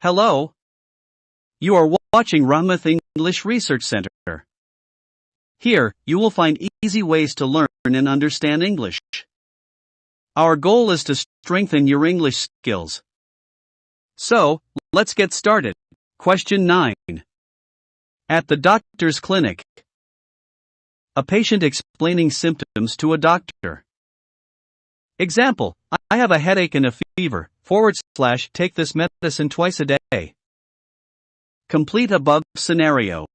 Hello. You are watching Rahmat English Research Centre. Here, you will find easy ways to learn and understand English. Our goal is to strengthen your English skills. So, let's get started. Question 9. At the doctor's clinic. A patient explaining symptoms to a doctor. Example, I have a headache and a fever, / take this medicine twice a day. Complete above scenario.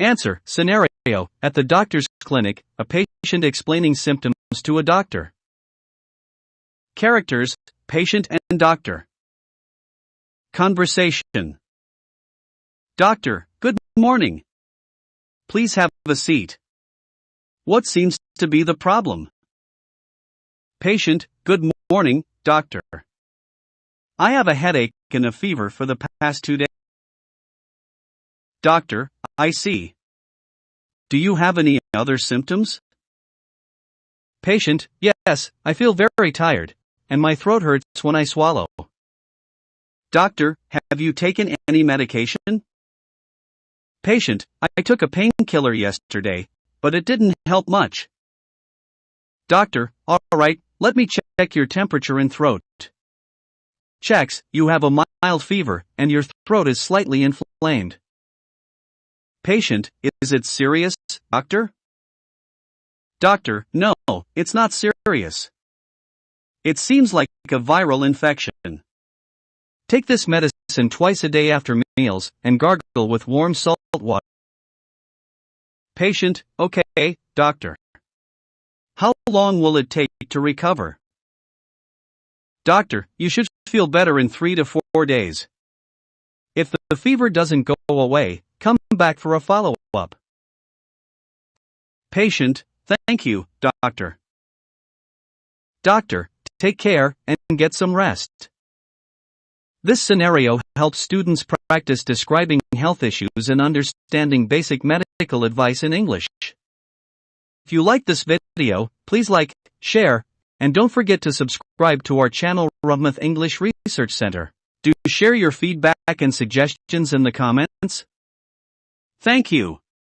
Answer, scenario, at the doctor's clinic, a patient explaining symptoms to a doctor. Characters, patient and doctor. Conversation. Doctor, good morning. Please have a seat. What seems to be the problem? Patient, good morning, doctor. I have a headache and a fever for the past 2 days. Doctor, I see. Do you have any other symptoms? Patient, yes, I feel very tired, and my throat hurts when I swallow. Doctor, have you taken any medication? Patient, I took a painkiller yesterday, but it didn't help much. Doctor, alright, let me check your temperature and throat. Checks, you have a mild fever, and your throat is slightly inflamed. Patient, is it serious, doctor? Doctor, no, it's not serious. It seems like a viral infection. Take this medicine twice a day after meals, and gargle with warm salt water. Patient, okay, doctor. How long will it take to recover? Doctor, you should feel better in 3 to 4 days. If the fever doesn't go away, come back for a follow-up. Patient, thank you, doctor. Doctor, take care and get some rest. This scenario helps students practice describing health issues and understanding basic medical advice in English. If you like this video, please like, share, and don't forget to subscribe to our channel Rahmat English Research Centre. Do share your feedback and suggestions in the comments. Thank you.